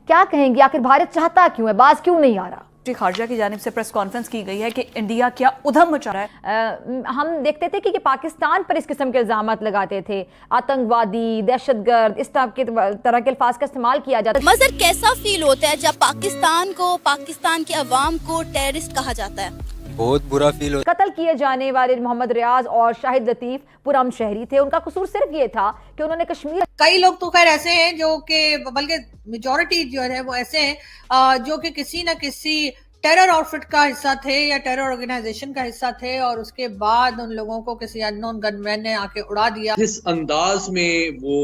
क्या कहेंगी, आखिर भारत चाहता क्यों है, बाज क्यों नहीं आ रहा? खारजा की जानिब से प्रेस कॉन्फ्रेंस की गई है कि इंडिया क्या उधम मचा रहा है। हम देखते थे कि पाकिस्तान पर इस किस्म के इल्जाम लगाते थे, आतंकवादी, दहशतगर्द, इस तरह के अल्फाज का इस्तेमाल किया जाता है। मजर कैसा फील होता है जब पाकिस्तान को, पाकिस्तान के अवाम को टेररिस्ट कहा जाता है? बहुत बुरा फील होता है। कत्ल किए जाने वाले मोहम्मद रियाज और शाहिद लतीफ पुरअमन शहरी थे। उनका कसूर सिर्फ ये था कि उन्होंने कश्मीर, कई लोग तो खैर ऐसे हैं जो कि, बल्कि मेजॉरिटी जो है वो ऐसे हैं जो कि किसी न किसी टेरर आउटफिट का हिस्सा थे या टेरर ऑर्गेनाइजेशन का हिस्सा थे, और उसके बाद उन लोगों को किसी अननोन गनमैन ने आके उड़ा दिया। जिस अंदाज में वो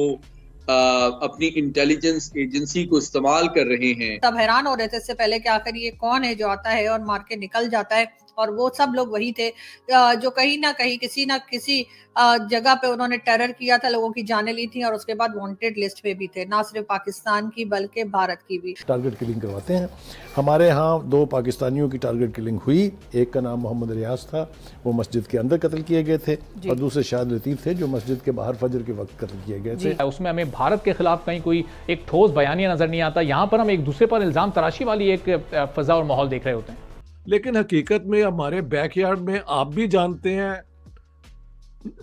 अपनी इंटेलिजेंस एजेंसी को इस्तेमाल कर रहे हैं, तब हैरान हो रहे थे इससे पहले कि आखिर ये कौन है जो आता है और मार के निकल जाता है। और वो सब लोग वही थे जो कहीं ना कहीं किसी ना किसी जगह पे उन्होंने टेरर किया था, लोगों की जानें ली थी, और उसके बाद वांटेड लिस्ट पे भी थे, ना सिर्फ पाकिस्तान की बल्कि भारत की भी। टारगेट किलिंग करवाते हैं। हमारे यहाँ 2 पाकिस्तानियों की टारगेट किलिंग हुई। एक का नाम मोहम्मद रियाज था, वो मस्जिद के अंदर कत्ल किए गए थे, और दूसरे शाहिद लतीफ थे जो मस्जिद के बाहर फजर के वक्त कत्ल किए गए थे। उसमें हमें भारत के खिलाफ कहीं कोई एक ठोस बयानिया नजर नहीं आता। यहाँ पर हम एक दूसरे पर इल्जाम तराशी वाली एक फजा और माहौल देख रहे होते हैं। लेकिन हकीकत में हमारे बैकयार्ड में आप भी जानते हैं,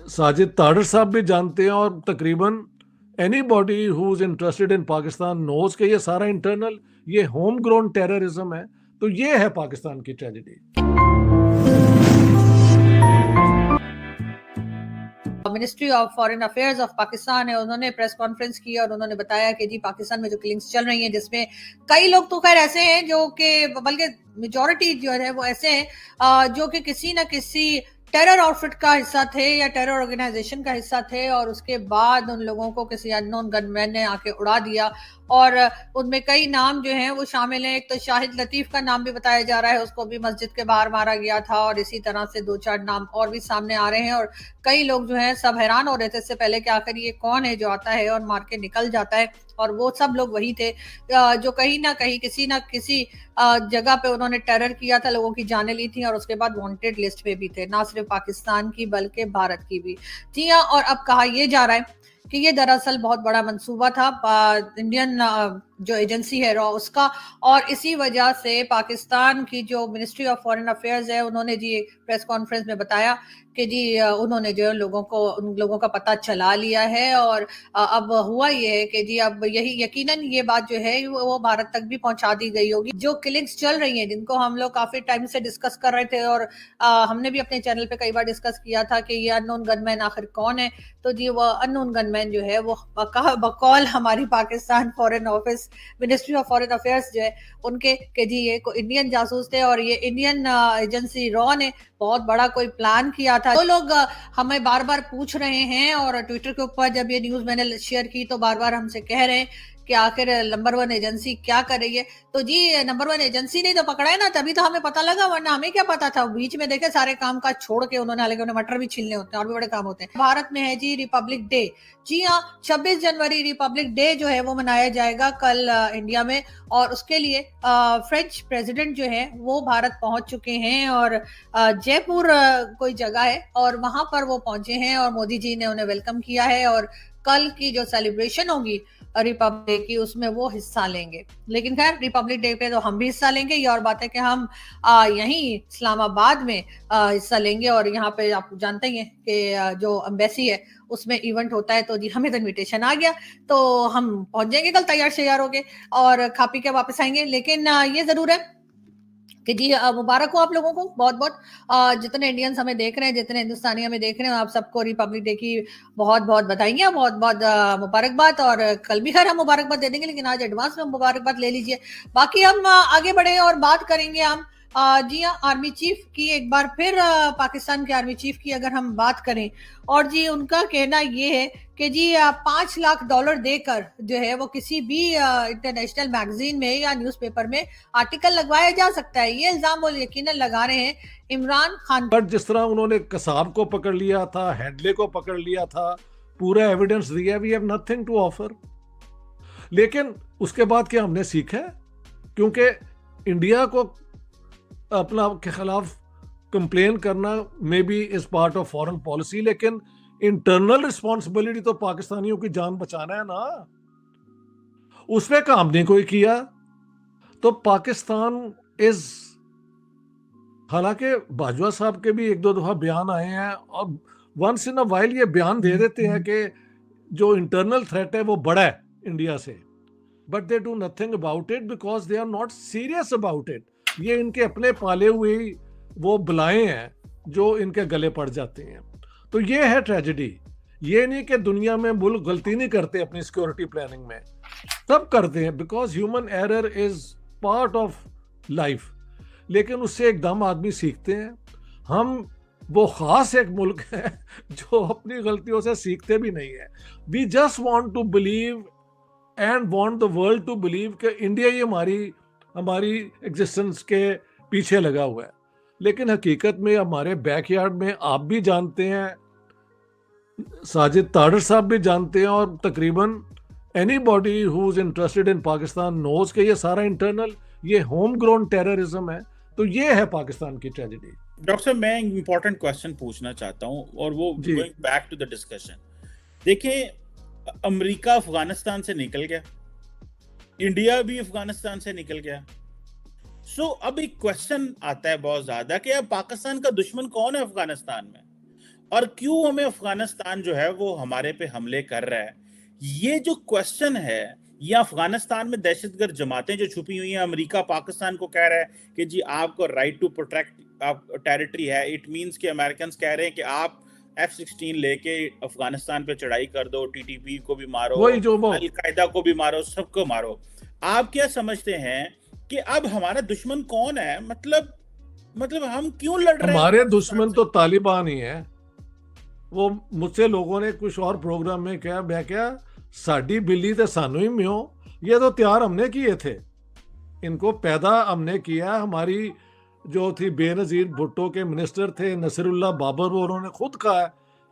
साजिद ताड़र साहब भी जानते हैं, और तकरीबन anybody who is interested in Pakistan knows के ये सारा इंटरनल, ये होम ग्रोन टेररिज्म है। तो ये है पाकिस्तान की tragedy. Ministry of foreign affairs of Pakistan है, उन्होंने प्रेस कॉन्फ्रेंस की और उन्होंने बताया कि जी पाकिस्तान में जो किलिंग्स चल रही हैं, जिसमें कई लोग तो खैर ऐसे हैं जो कि, बल्कि मेजॉरिटी जो है वो ऐसे हैं जो कि किसी न किसी टेरर आउटफिट का हिस्सा थे या टेरर ऑर्गेनाइजेशन का हिस्सा थे, और उसके बाद उन लोगों को किसी अननोन गनमैन ने आके उड़ा दिया। और उनमें कई नाम जो हैं वो शामिल हैं। एक तो शाहिद लतीफ का नाम भी बताया जा रहा है, उसको भी मस्जिद के बाहर मारा गया था, और इसी तरह से 2-4 नाम और भी सामने आ रहे हैं। और कई लोग जो हैं सब हैरान हो रहे थे इससे पहले कि आखिर ये कौन है जो आता है और मार के निकल जाता है। और वो सब लोग वही थे जो कहीं ना कहीं किसी ना किसी जगह पे उन्होंने टेरर किया था, लोगों की जानें ली थी, और उसके बाद वांटेड लिस्ट पे भी थे, ना सिर्फ पाकिस्तान की बल्कि भारत की भी। जी हाँ, और अब कहा यह जा रहा है कि ये दरअसल बहुत बड़ा मंसूबा था इंडियन जो एजेंसी है रॉ उसका, और इसी वजह से पाकिस्तान की जो मिनिस्ट्री ऑफ फॉरेन अफेयर्स है, उन्होंने जी प्रेस कॉन्फ्रेंस में बताया कि जी उन्होंने जो उन लोगों का पता चला लिया है। और अब हुआ ये है कि जी अब यही यकीनन ये बात जो है वो भारत तक भी पहुंचा दी गई होगी। जो किलिंग्स चल रही हैं, जिनको हम लोग काफी टाइम से डिस्कस कर रहे थे, और हमने भी अपने चैनल पे कई बार डिस्कस किया था कि ये अननोन गनमैन आखिर कौन है। तो जी वो अननोन गनमैन जो है वो बकौल हमारी Pakistan foreign office, ministry of foreign affairs जो है उनके, कि जी ये इंडियन जासूस थे, और ये इंडियन एजेंसी रॉ ने बहुत बड़ा कोई प्लान किया था। तो लोग हमें बार बार पूछ रहे हैं, और ट्विटर के ऊपर जब ये न्यूज मैंने शेयर की तो बार बार हमसे कह रहे हैं कि आखिर नंबर 1 एजेंसी क्या कर रही है। तो जी नंबर 1 एजेंसी ने तो पकड़ा है ना, तभी तो हमें पता लगा, वरना हमें क्या पता था। बीच में देखे सारे काम काज छोड़ के उन्होंने, हालांकि उन्हें मटर भी छीलने होते हैं और भी बड़े काम होते हैं। भारत में है जी रिपब्लिक डे। जी हाँ, 26 जनवरी रिपब्लिक डे जो है वो मनाया जाएगा कल इंडिया में, और उसके लिए फ्रेंच प्रेसिडेंट जो है वो भारत पहुंच चुके हैं, और जयपुर कोई जगह है और वहां पर वो पहुंचे हैं, और मोदी जी ने उन्हें वेलकम किया है। और कल की जो सेलिब्रेशन होगी रिपब्लिक डे की, उसमें वो हिस्सा लेंगे। लेकिन खैर रिपब्लिक डे पे तो हम भी हिस्सा लेंगे। ये और बात है कि हम यहीं इस्लामाबाद में हिस्सा लेंगे, और यहाँ पे आप जानते ही हैं कि जो एम्बेसी है उसमें इवेंट होता है। तो जी हमें तो इनविटेशन आ गया, तो हम पहुंच जाएंगे कल तैयार श्यार होके और खा पी के वापस आएंगे। लेकिन ये जरूर है कि जी मुबारक हो आप लोगों को बहुत बहुत, जितने इंडियंस हमें देख रहे हैं, जितने हिंदुस्तानी हमें देख रहे हैं, आप सबको रिपब्लिक डे की बहुत बहुत बधाइयाँ, बहुत बहुत मुबारकबाद। और कल भी खैर हम मुबारकबाद दे देंगे, लेकिन आज एडवांस में मुबारकबाद ले लीजिए। बाकी हम आगे बढ़े और बात करेंगे हम जी हाँ आर्मी चीफ की। एक बार फिर पाकिस्तान के आर्मी चीफ की अगर हम बात करें, और जी उनका कहना ये है कि जी $5 लाख देकर जो है वो किसी भी इंटरनेशनल मैगजीन में या न्यूज़पेपर में आर्टिकल लगवाया जा सकता है। ये इल्जाम वो यकीनन लगा रहे हैं इमरान खान। बट जिस तरह उन्होंने कसाब को पकड़ लिया था, हैंडले को पकड़ लिया था, पूरा एविडेंस दिया, we have nothing to offer. लेकिन उसके बाद क्या हमने सीखा है, क्योंकि इंडिया को अपना के खिलाफ कंप्लेन करना may be is part of foreign policy, लेकिन इंटरनल रिस्पॉन्सिबिलिटी तो पाकिस्तानियों की जान बचाना है ना। उस पर काम नहीं कोई किया। तो पाकिस्तान इज, हालांकि बाजवा साहब के भी एक दो दफा बयान आए हैं और वंस इन अ वाइल ये बयान दे देते हैं कि जो इंटरनल थ्रेट है वो बड़ा है इंडिया से, but they do nothing about it because they are not serious about it. ये इनके अपने पाले हुए वो बुलाए हैं जो इनके गले पड़ जाते हैं। तो ये है ट्रेजेडी। ये नहीं कि दुनिया में मुल्क गलती नहीं करते अपनी सिक्योरिटी प्लानिंग में, सब करते हैं because human error is part of life, लेकिन उससे एकदम आदमी सीखते हैं। हम वो खास एक मुल्क है जो अपनी गलतियों से सीखते भी नहीं है। We just want to believe and want the world to believe कि इंडिया ही हमारी एग्जिस्टेंस के पीछे लगा हुआ है, लेकिन हकीकत में हमारे बैकयार्ड में आप भी जानते हैं, साजिद ताड़र साहब भी जानते हैं, और तकरीबन anybody who is interested in Pakistan knows कि ये सारा इंटरनल, ये होम ग्रोन टेररिज्म है। तो ये है पाकिस्तान की ट्रेजेडी। डॉक्टर साहब, मैं एक इम्पोर्टेंट क्वेश्चन पूछना चाहता हूँ, और वो going back to the discussion. देखिए, अमेरिका अफगानिस्तान से निकल गया, इंडिया भी अफगानिस्तान से निकल गया। सो अब एक क्वेश्चन आता है बहुत ज्यादा कि अब पाकिस्तान का दुश्मन कौन है अफगानिस्तान में, और क्यों हमें अफगानिस्तान जो है वो हमारे पे हमले कर रहा है। ये जो क्वेश्चन है, या अफगानिस्तान में दहशतगर्द जमातें जो छुपी हुई हैं, अमेरिका पाकिस्तान को कह रहा है कि जी आपको राइट टू प्रोटेक्ट टेरिटरी है। इट मींस कि अमेरिकन कह रहे हैं कि आप F-16 लेके अफगानिस्तान पे चढ़ाई कर दो, TTP को भी मारो, अल-कायदा को भी मारो, सबको मारो। आप क्या समझते हैं कि अब हमारा दुश्मन कौन है? मतलब हम क्यों लड़ रहे हैं? हमारे दुश्मन तो तालिबान ही है। वो मुझसे लोगों ने कुछ और प्रोग्राम में कहा, मैं क्या साड़ी बिल्ली ते सानू ही म्यो, ये तो तैयार हमने किए थे, इनको पैदा हमने किया। हमारी जो थी बेनजीर भुट्टो के मिनिस्टर थे नसीरुल्लाह बाबर, वो उन्होंने खुद कहा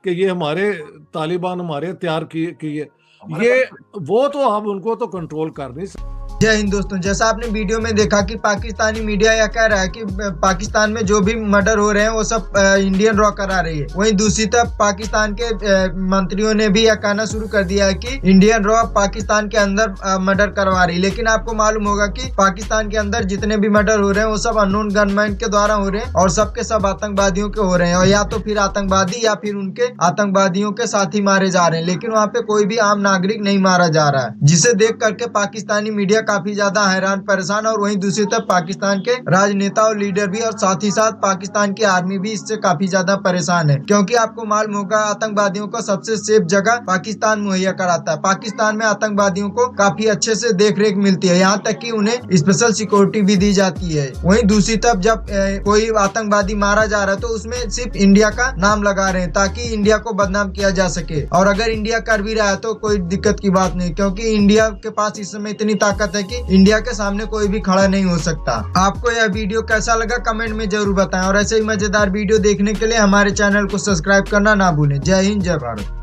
कि ये हमारे तालिबान हमारे तैयार किए। ये वो तो आप उनको तो कंट्रोल कर नहीं सकते। जय हिंद दोस्तों, जैसा आपने वीडियो में देखा कि पाकिस्तानी मीडिया यह कह रहा है कि पाकिस्तान में जो भी मर्डर हो रहे हैं वो सब इंडियन रॉ करा रही है। वहीं दूसरी तरफ पाकिस्तान के मंत्रियों ने भी यह कहना शुरू कर दिया है कि इंडियन रॉ पाकिस्तान के अंदर मर्डर करवा रही है। लेकिन आपको मालूम होगा कि पाकिस्तान के अंदर जितने भी मर्डर हो रहे हैं वो सब अननोन गनमैन के द्वारा हो रहे हैं, और सबके सब आतंकवादियों के हो रहे हैं, और या तो फिर आतंकवादी या फिर उनके आतंकवादियों के साथी मारे जा रहे हैं। लेकिन वहाँ पे कोई भी आम नागरिक नहीं मारा जा रहा है, जिसे देख करके पाकिस्तानी मीडिया काफी ज्यादा हैरान परेशान। और वहीं दूसरी तरफ पाकिस्तान के राजनेता और लीडर भी, और साथ ही साथ पाकिस्तान की आर्मी भी इससे काफी ज्यादा परेशान है, क्योंकि आपको मालूम होगा आतंकवादियों को सबसे सेफ जगह पाकिस्तान मुहैया कराता है। पाकिस्तान में आतंकवादियों को काफी अच्छे से देख रेख मिलती है, यहाँ तक कि उन्हें स्पेशल सिक्योरिटी भी दी जाती है। वहीं दूसरी तरफ जब कोई आतंकवादी मारा जा रहा है तो उसमें सिर्फ इंडिया का नाम लगा रहे हैं ताकि इंडिया को बदनाम किया जा सके। और अगर इंडिया कर भी रहा है तो कोई दिक्कत की बात नहीं, क्योंकि इंडिया के पास इस समय इतनी ताकत है कि इंडिया के सामने कोई भी खड़ा नहीं हो सकता। आपको यह वीडियो कैसा लगा कमेंट में जरूर बताएं, और ऐसे ही मजेदार वीडियो देखने के लिए हमारे चैनल को सब्सक्राइब करना ना भूलें। जय हिंद, जय भारत।